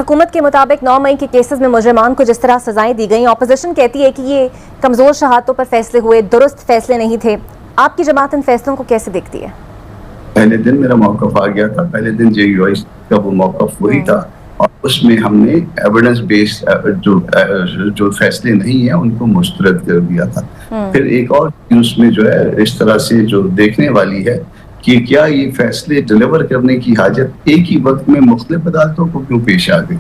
हुकूमत के मुताबिक 9 मई के केसेस में मुजरिमान को जिस तरह सजाएं दी गई, अपोजिशन कहती है कि ये कमज़ोर शहादतों पर फैसले हुए, दुरुस्त फैसले नहीं थे। आपकी जमात इन फैसलों को कैसे देखती है? पहले दिन मेरा मौक़िफ़ आ गया था, पहले दिन JUI का वो मौक़िफ़ वही था और उसमें हमने एविडेंस बेस्ड जो फैसले नहीं है उनको मुस्तरद कर दिया था। फिर एक और उसमें जो है इस तरह से जो देखने वाली है कि क्या ये फैसले डिलीवर करने की हाजत एक ही वक्त में मुख्तलिफ अदालतों को क्यों पेश आ गई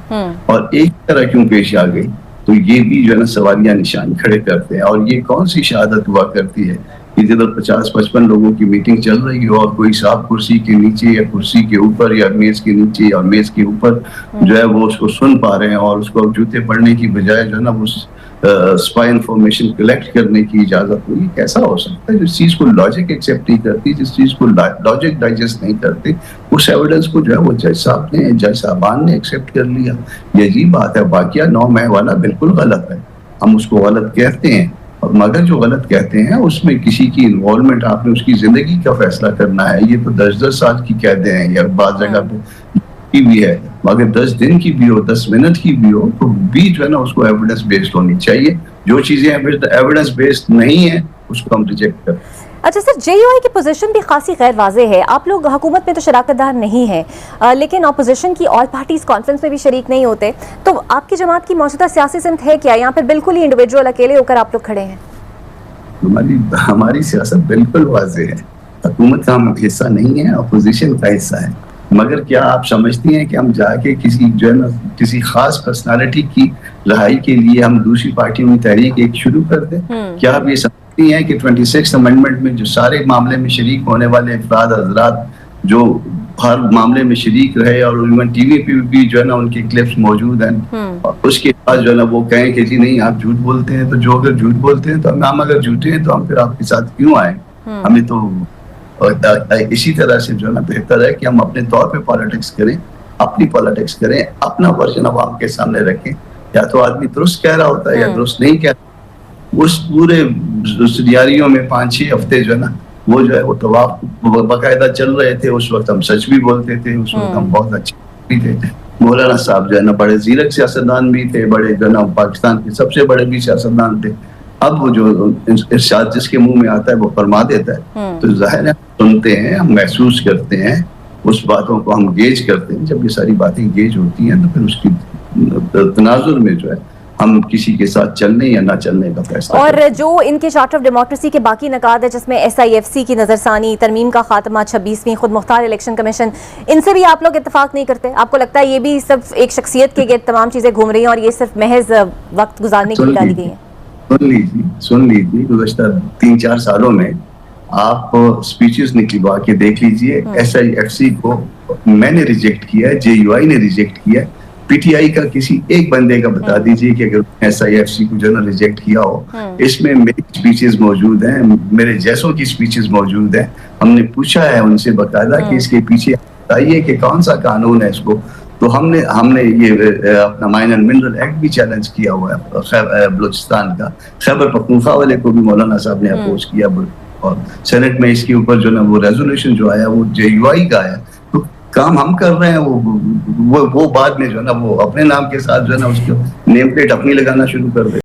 और एक तरह क्यों पेश आ गई, तो ये भी जो है ना सवालिया निशान खड़े करते हैं। और ये कौन सी शहादत हुआ करती है कि जिधर 50-55 लोगों की मीटिंग चल रही हो और कोई साहब कुर्सी के नीचे या कुर्सी के ऊपर या मेज के नीचे या मेज के ऊपर जो है वो उसको सुन पा रहे हैं और उसको जूते पड़ने की बजाय जो है ना वो स्पाई इंफॉर्मेशन कलेक्ट करने की इजाजत हुई। कैसा हो सकता है? जिस चीज को लॉजिक एक्सेप्ट नहीं करती, जिस चीज को लॉजिक डाइजेस्ट नहीं करती, उस एविडेंस को जो है वो जज साहबान ने एक्सेप्ट कर लिया। ये अजीब बात है। वाकया 9 मई वाला बिल्कुल गलत है, हम उसको गलत कहते हैं, और मगर जो गलत कहते हैं उसमें किसी की इन्वॉल्वमेंट, आपने उसकी जिंदगी का फैसला करना है। ये तो 10-10 साल की कैदे हैं या बाद जगह पे की भी है, मगर 10 दिन की भी हो, 10 मिनट की भी हो, तो भी जो है ना उसको एविडेंस बेस्ड होनी चाहिए। जो चीजें एविडेंस बेस्ड नहीं है उसको हम रिजेक्ट करते हैं। अच्छा सर, JUI की पोजीशन भी खासी गैर वाज़ेह है। आप लोग हुकूमत में तो शराकतदार नहीं है, लेकिन अपोजिशन की ऑल पार्टीज कॉन्फ्रेंस में भी शरीक नहीं होते, तो आपकी जमात की मौजूदा सियासी सिमत है क्या? यहाँ पर बिल्कुल ही इंडिविजुअल अकेले होकर आप लोग खड़े हैं? हमारी सियासत बिल्कुल वाज़ेह है। हुकूमत का हम हिस्सा नहीं है, अपोजिशन का हिस्सा है। मगर क्या आप समझती हैं कि हम जाके किसी जो है ना किसी खास पर्सनालिटी की रहाई के लिए हम दूसरी पार्टियों में तहरीक एक शुरू कर दें? क्या आप ये समझती हैं कि 26 अमेंडमेंट में जो सारे मामले में शरीक होने वाले अफराद हजरात जो हर मामले में शरीक रहे और इवन टीवी पे भी जो है ना उनके क्लिप्स मौजूद हैं, और उसके बाद जो है ना वो कहें कि जी नहीं आप झूठ बोलते हैं, तो जो अगर झूठ बोलते हैं तो हम अगर झूठे हैं तो हम फिर आपके साथ क्यों आए? हमें तो इसी तरह से जो है ना बेहतर है कि हम अपने तौर पे पॉलिटिक्स करें, अपनी पॉलिटिक्स करें, अपना वर्जन आवाम के सामने रखें। या तो आदमी दुरुस्त कह रहा होता है या दुरुस्त नहीं कह रहा। उस पूरे सिनारियों में 5-6 हफ्ते जो है ना वो जो है वो तवाफ बाकायदा चल रहे थे। उस वक्त हम सच भी बोलते थे, उस वक्त हम बहुत अच्छे भी थे। मौलाना साहब जो है ना बड़े जीरक सियासतदान भी थे, बड़े जो है ना पाकिस्तान के सबसे बड़े भी सियासतदान थे। अब वो जो इरशाद जिसके मुंह में आता है वो फरमा देता है, तो जाहिर है सुनते हैं, हम महसूस करते हैं, उस बातों को हम गेज करते हैं। जब ये सारी बातें गेज होती हैं तो फिर उसकी तनाजुर में जो है हम किसी के साथ चलने या ना चलने का फैसला। और जो इनके चार्टर ऑफ डेमोक्रेसी के बाकी नकाद है जिसमें SIFC की नजरसानी, तरमीम का खात्मा, 26वीं खुद मुख्तार इलेक्शन कमीशन, इनसे भी आप लोग इत्तेफाक नहीं करते? आपको लगता है ये भी सिर्फ एक शख्सियत के गिर्द तमाम चीजें घूम रही हैं और ये सिर्फ महज वक्त गुजारने के लिए डाली गई हैं? सुन लीजिए गुज़श्ता 3-4 सालों में आप स्पीचेस निकलवा के देख लीजिए। SIFC को मैंने रिजेक्ट किया है, JUI ने रिजेक्ट किया है। PTI का किसी एक बंदे का बता दीजिए कि अगर SIFC को जो ना रिजेक्ट किया हो। इसमें मेरी स्पीचेस मौजूद हैं, मेरे जैसों की स्पीचेस मौजूद हैं। हमने पूछा है उनसे बकायदा कि इसके पीछे बताइए कि कौन सा कानून है इसको। तो हमने ये अपना माइन एंड मिनरल एक्ट भी चैलेंज किया हुआ है बलूचिस्तान का। खैबर पख्तूनख्वा वाले को भी मौलाना साहब ने अपोज किया और सेनेट में इसके ऊपर जो ना वो रेजोल्यूशन जो आया वो JUI का है। तो काम हम कर रहे हैं, वो बाद में जो है ना वो अपने नाम के साथ जो है ना उसको नेम प्लेट अपनी लगाना शुरू कर दे।